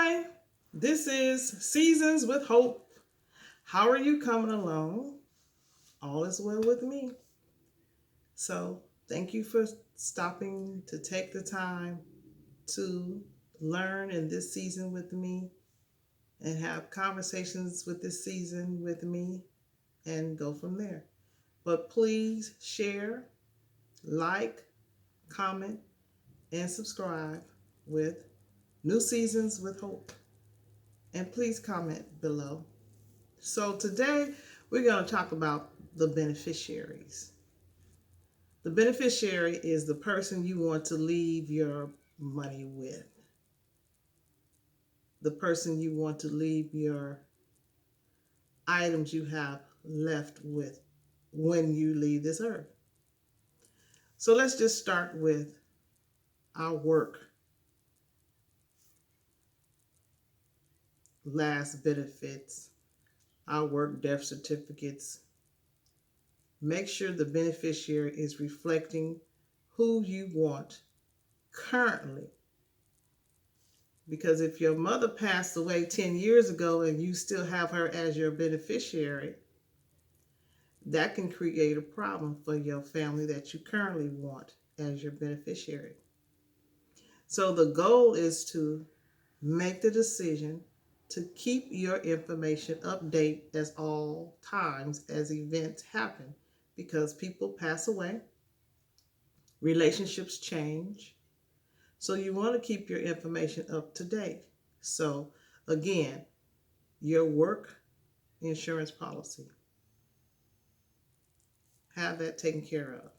Hi, this is Seasons with Hope. How are you coming along? All is well with me. So, thank you for stopping to take the time to learn in this season with me and have conversations with this season with me and go from there. But please share, like, comment, and subscribe with New Seasons with Hope. And please comment below. So today we're going to talk about the beneficiaries. The beneficiary is the person you want to leave your money with, the person you want to leave your items you have left with when you leave this earth. So let's just start with our work last benefits, our work death certificates. Make sure the beneficiary is reflecting who you want currently. Because if your mother passed away 10 years ago and you still have her as your beneficiary, that can create a problem for your family that you currently want as your beneficiary. So the goal is to make the decision to keep your information update as all times as events happen because people pass away, relationships change. So you want to keep your information up to date. So again, your work insurance policy. Have that taken care of.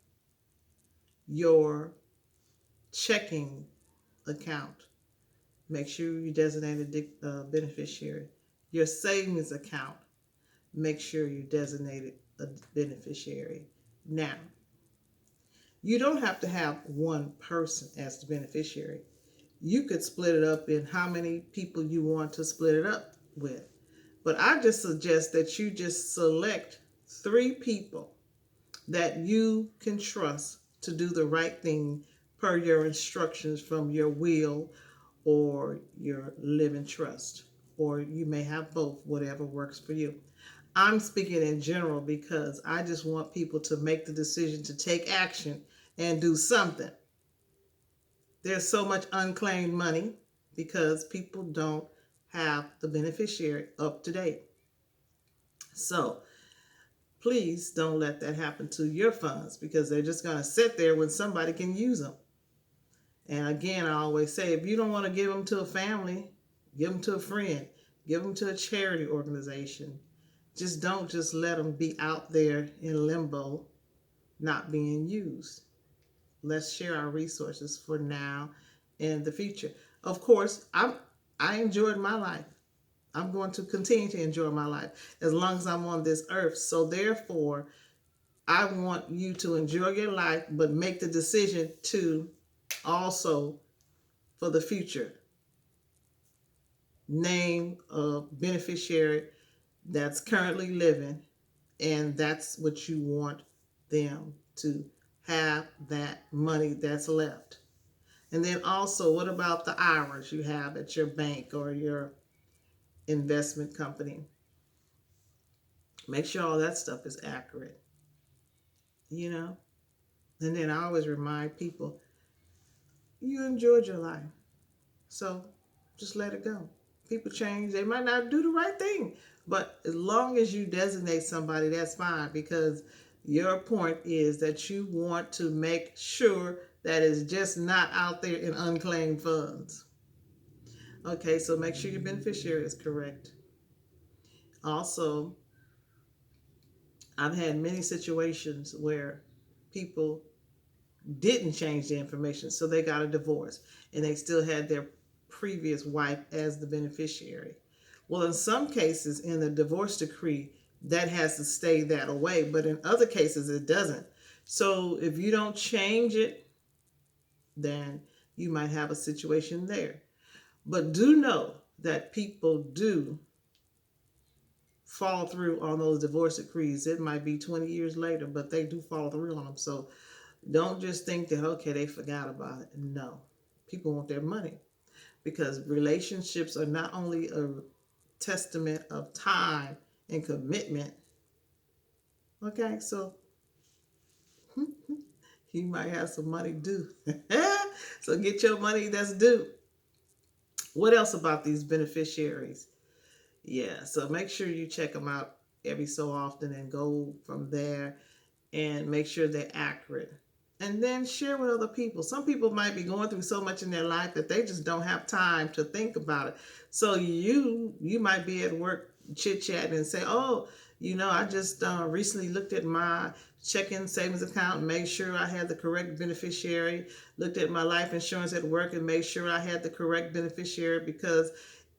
Your checking account. Make sure you designate a beneficiary. Your savings account. Make sure you designate a beneficiary. Now, you don't have to have one person as the beneficiary. You could split it up in how many people you want to split it up with. But I just suggest that you just select 3 people that you can trust to do the right thing per your instructions from your will or your living trust. Or you may have both, whatever works for you. I'm speaking in general because I just want people to make the decision to take action and do something. There's so much unclaimed money because people don't have the beneficiary up to date. So please don't let that happen to your funds because they're just going to sit there when somebody can use them. And again, I always say, if you don't want to give them to a family, give them to a friend, give them to a charity organization. Just don't just let them be out there in limbo, not being used. Let's share our resources for now and the future. Of course, I enjoyed my life. I'm going to continue to enjoy my life as long as I'm on this earth. So therefore, I want you to enjoy your life, but make the decision to also, for the future, name a beneficiary that's currently living, and that's what you want them to have, that money that's left. And then also, what about the hours you have at your bank or your investment company? Make sure all that stuff is accurate, you know? And then I always remind people, you enjoyed your life. So just let it go. People change. They might not do the right thing. But as long as you designate somebody, that's fine because your point is that you want to make sure that it's just not out there in unclaimed funds. Okay, so make sure your beneficiary is correct. Also, I've had many situations where people didn't change the information, so they got a divorce and they still had their previous wife as the beneficiary. Well, in some cases, in the divorce decree, that has to stay that way, but in other cases, it doesn't. So if you don't change it, then you might have a situation there. But do know that people do fall through on those divorce decrees. It might be 20 years later, but they do fall through on them. So don't just think that, okay, they forgot about it. No, people want their money. because relationships are not only a testament of time and commitment. Okay, so you might have some money due. So get your money that's due. What else about these beneficiaries? Yeah, so make sure you check them out every so often and go from there and make sure they're accurate. And then share with other people. Some people might be going through so much in their life that they just don't have time to think about it. So you might be at work chit chatting and say, "Oh, I just recently looked at my checking savings account and made sure I had the correct beneficiary. Looked at my life insurance at work and made sure I had the correct beneficiary because."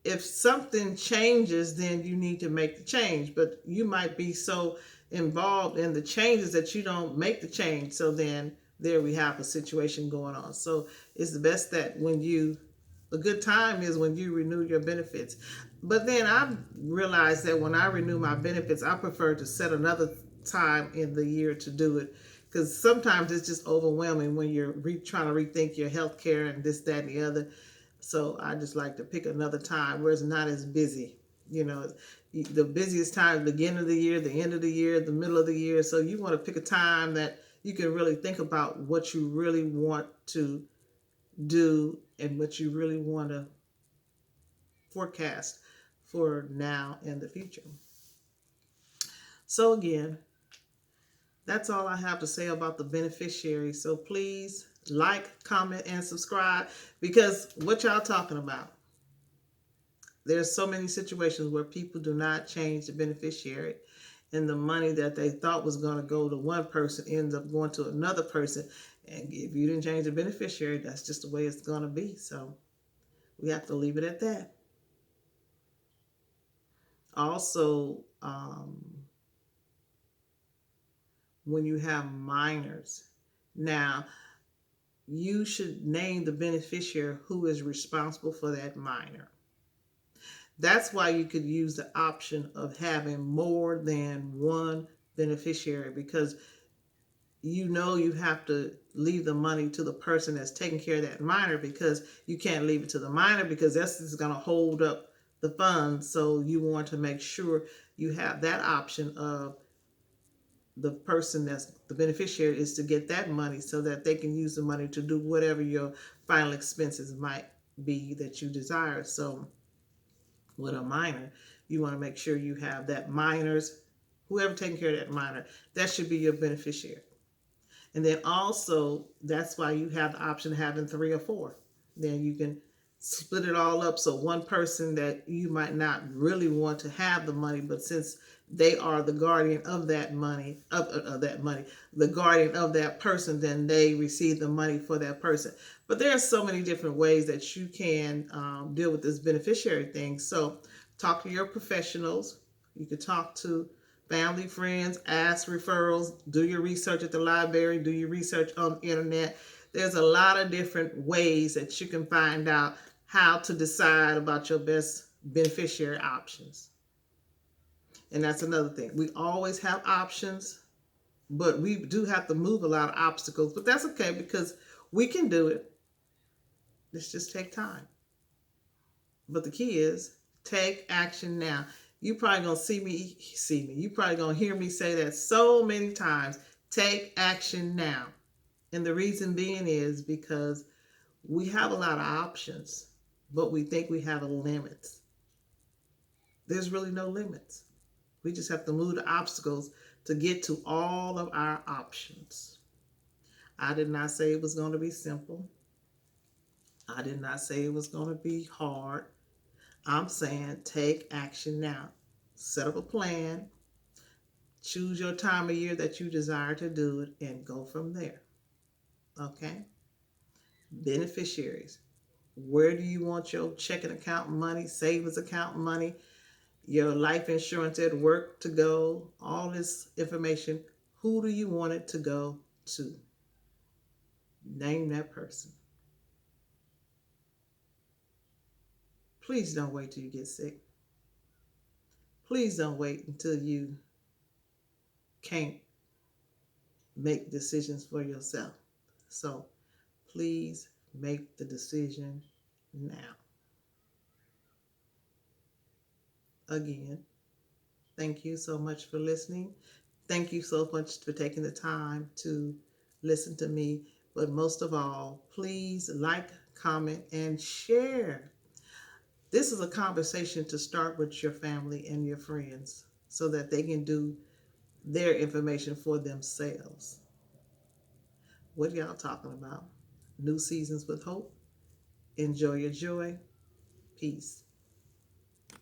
If something changes, then you need to make the change. But you might be so involved in the changes that you don't make the change. So then there we have a situation going on. So it's the best that a good time is when you renew your benefits. But then I've realized that when I renew my benefits, I prefer to set another time in the year to do it because sometimes it's just overwhelming when you're trying to rethink your health care and this, that, and the other. So I just like to pick another time where it's not as busy. You know, the busiest time, the beginning of the year, the end of the year, the middle of the year. So you want to pick a time that you can really think about what you really want to do and what you really want to forecast for now and the future. So again, that's all I have to say about the beneficiary. So please like, comment, and subscribe because what y'all talking about? There's so many situations where people do not change the beneficiary, and the money that they thought was going to go to one person ends up going to another person. And if you didn't change the beneficiary, that's just the way it's going to be. So we have to leave it at that. Also, when you have minors, now you should name the beneficiary who is responsible for that minor. That's why you could use the option of having more than one beneficiary because you have to leave the money to the person that's taking care of that minor because you can't leave it to the minor because that's just going to hold up the funds. So you want to make sure you have that option of the person that's the beneficiary is to get that money so that they can use the money to do whatever your final expenses might be that you desire. So with a minor, you want to make sure you have that minor's whoever taking care of that minor, that should be your beneficiary. And then also, that's why you have the option of having three or four. Then you can split it all up. So one person that you might not really want to have the money, but since they are the guardian of that money, the guardian of that person, then they receive the money for that person. But there are so many different ways that you can deal with this beneficiary thing. So talk to your professionals. You could talk to family, friends, ask referrals, do your research at the library, do your research on the internet. There's a lot of different ways that you can find out how to decide about your best beneficiary options. And that's another thing. We always have options, but we do have to move a lot of obstacles. But that's okay because we can do it. Let's just take time. But the key is take action now. You probably gonna see me. You probably gonna hear me say that so many times. Take action now. And the reason being is because we have a lot of options, but we think we have limits. There's really no limits. We just have to move the obstacles to get to all of our options. I did not say it was going to be simple. I did not say it was going to be hard. I'm saying take action now. Set up a plan. Choose your time of year that you desire to do it and go from there. Okay? Beneficiaries. Where do you want your checking account money, savings account money, your life insurance at work to go? All this information. Who do you want it to go to? Name that person. Please don't wait till you get sick. Please don't wait until you can't make decisions for yourself. So please make the decision now. again, thank you so much for listening. Thank you so much for taking the time to listen to me. But most of all, please like, comment, and share. This is a conversation to start with your family and your friends so that they can do their information for themselves. What y'all talking about? New seasons with hope. Enjoy your joy. Peace.